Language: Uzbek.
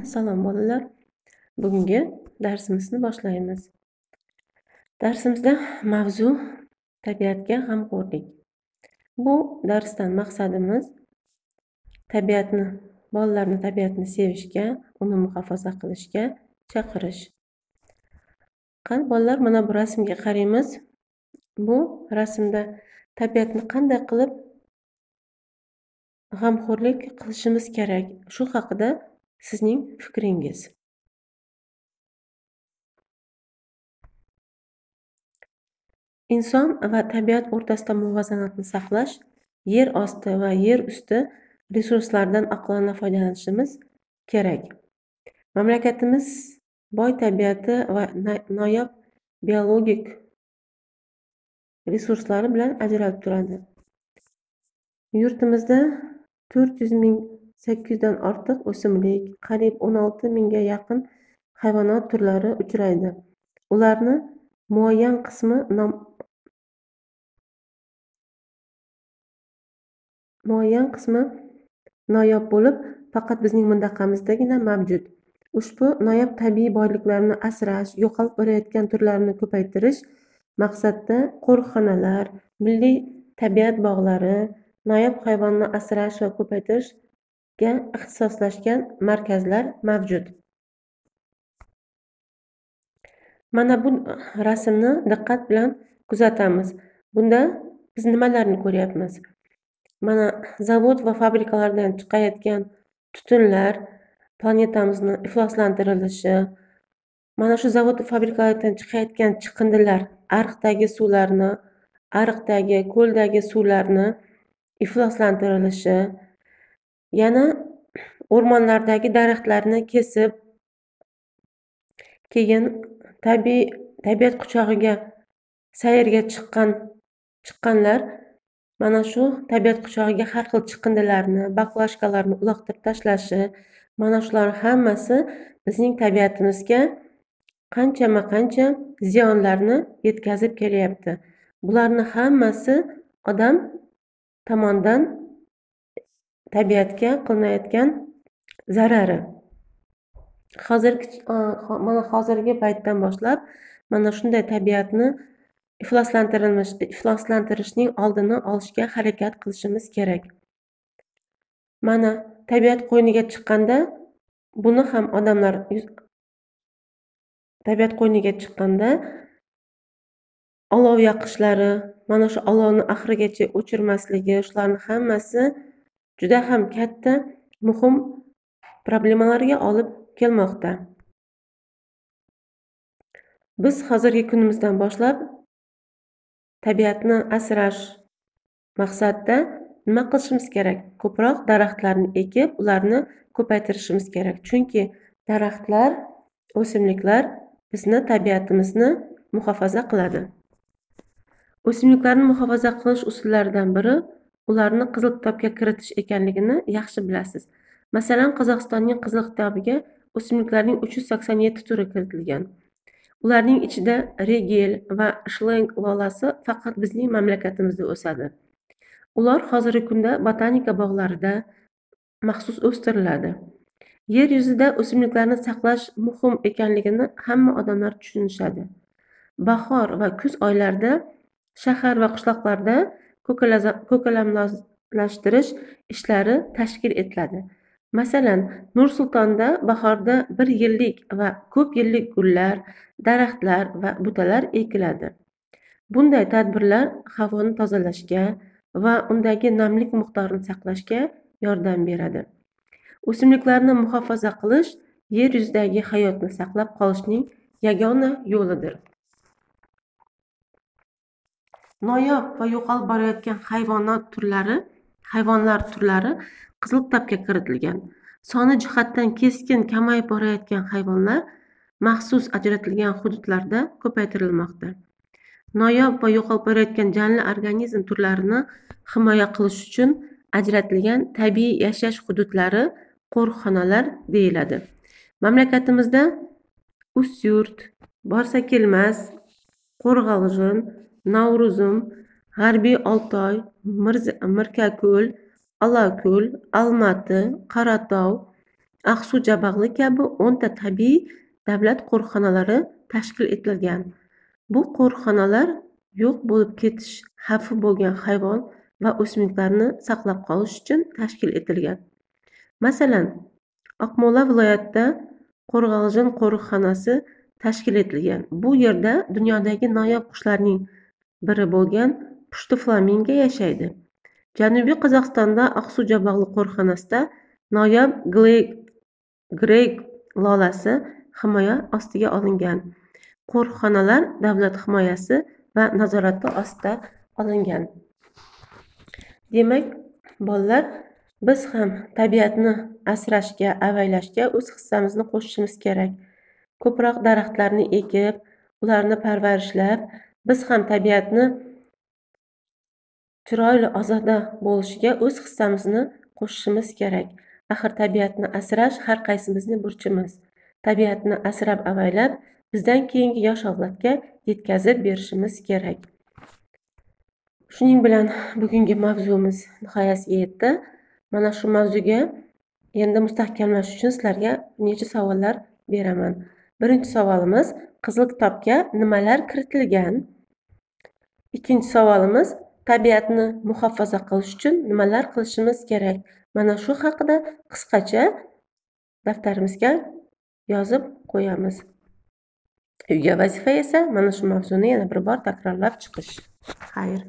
Salom bolalar. Bugungi darsimizni boshlaymiz. Darsimizda mavzu tabiatga g'amxo'rlik. Bu darsdan maqsadimiz bolalarni tabiatni sevishga, uni muhofaza qilishga chaqirish. Qani bolalar, mana bu rasmga qaraymiz. Bu rasmda tabiatni qanday qilib g'amxo'rlik qilishimiz kerak? Shu haqida sizning fikringiz. Inson va tabiat o'rtasida muvozanatni saqlash, yer osti va yer usti resurslardan oqilona foydalanishimiz kerak. Mamlakatimiz boy tabiati va noyob biologik resurslari bilan ajralib turadi. Yurtimizda 400.800 dan ortiq o'simlik, qariyb 16 mingga yaqin hayvonot turlari uchraydi. Ularni muayyan qismi noyob bo'lib, faqat bizning mintaqamizdagina mavjud. Ushbu noyob tabiiy boyliklarni asrash, yo'qolib borayotgan turlarni ko'paytirish maqsadida qo'riqxonalar, milliy tabiat bog'lari, noyob hayvonni asrash va ko'paytirishga ixtisoslashgan markazlar mavjud. Mana bu rasmni diqqat bilan kuzatamiz. Bunda biz nimalarni ko'ryapmiz? Mana zavod va fabrikalardan chiqayotgan tutunlar, planetamizni ifloslantirishi, mana shu zavod va fabrikalardan chiqayotgan chiqindilar ariqdagi suvlarni, ariqdagi, ko'ldagi suvlarni ifloslantirishi, yana o'rmonlardagi daraxtlarni kesib, keyin tabiat quchog'iga sayrga chiqqanlar mana shu tabiat quchog'iga har xil chiqindilarni, baklashkalarni uloqtirib tashlashi, mana shular hammasi bizning tabiatimizga qancha ziyonlarni yetkazib kelyapti. Bularni hammasi odam tomonidan tabiatga qilinayotgan zarari. Hozirgi paytdan boshlab mana shunday tabiatni ifloslantirishning oldini olishga harakat qilishimiz kerak. Mana tabiat qo'yniga chiqqanda buni ham odamlar tabiat qo'yniga chiqqanda olov yoqishlari, mana shu olovni oxirigacha o'chirmasligi, shularni hammasi juda ham katta muhim problemalarga olib kelmoqda. Biz hozirgi kunimizdan boshlab tabiatni asrash maqsadida nima qilishimiz kerak? Ko'proq daraxtlarni ekib, ularni ko'paytirishimiz kerak. Chunki daraxtlar, o'simliklar bizni tabiatimizni muhofaza qiladi. O'simliklarni muhofaza qilish usullaridan biri ularni Qizil kitobga kiritish ekanligini yaxshi bilasiz. Masalan, Qozog'istonning Qizil kitobiga o'simliklarning 387 turi kiritilgan. Ularning ichida regel va shleng lolasi faqat bizning mamlakatimizda o'sadi. Ular hozirgi kunda botanika bog'larida maxsus o'stiriladi. Yer yuzida o'simliklarni saqlash muhim ekanligini hamma odamlar tushunishadi. Bahor va kuz oylarida shahar va qishloqlarda ko'kalamlashtirish ishlari tashkil etiladi. Masalan, Nur-Sultonda bahorda 1 yillik va ko'p yillik gullar, daraxtlar va butalar ekiladi. Bunday tadbirlar havoni tozalashga va undagi namlik miqdorini saqlashga yordam beradi. O'simliklarni muhofaza qilish yer yuzidagi hayotni saqlab qolishning yagona yo'lidir. Noyob va yo'qolib borayotgan hayvonlar turlari Qizil kitobga kiritilgan. Soni jihatdan keskin kamayib borayotgan hayvonlar maxsus ajratilgan hududlarda ko'paytirilmoqda. Noyob va yo'qolib borayotgan jonli organizm turlarini himoya qilish uchun ajratilgan tabiiy yashash hududlari qo'riqxonalar deyiladi. Mamlakatimizda Ustyurt, Borsakelmas, Qo'rg'alg'in, Navruzum, G'arbiy Oltoy, Mirkako'l, Alako'l, Almati, Qaratov, Aqsu Jabag'li kabi 10 ta tabiiy davlat qo'riqxonalari tashkil etilgan. Bu qo'riqxonalar yo'q bo'lib ketish xavfi bo'lgan hayvon va o'simliklarni saqlab qolish uchun tashkil etilgan. Masalan, Oqmo'la viloyatida Qo'rg'alжin qo'riqxonasi tashkil etilgan. Bu yerda dunyodagi noyob qushlarning biri bo'lgan pushti flamingo yashaydi. Janubiy Qozog'istonda Aqsu Jabag'li qo'riqxonasida noyob grey lolasi himoya ostiga olingan. Qo'riqxonalar davlat himoyasi va nazorati ostida olingan. Demak, bolalar, biz ham tabiatni asrashga, avaylashga o'z hissamizni qo'shishimiz kerak. Ko'proq daraxtlarni ekib, ularni parvarishlab, biz ham tabiatni chiroyli ozoda bo'lishiga o'z hissamizni qo'shishimiz kerak. Axir tabiatni asrash har qaysimizning burchimiz. Tabiatni asrab avaylab, bizdan keyingi yosh avlodga yetkazib berishimiz kerak. Shuning bilan bugungi mavzumiz nihoyasiga yetdi. Mana shu mavzuga endi mustahkamlash uchun sizlarga necha savollar beraman. Birinchi savolimiz: Qizil kitobga nimalar kiritilgan? Ikkinchi savolimiz: tabiatni muhofaza qilish uchun nimalar qilishimiz kerak? Mana shu haqida qisqacha daftarimizga yozib qo'yamiz. Uyga vazifa esa mana shu mavzuni yana bir bor takrorlab chiqish. Xayr.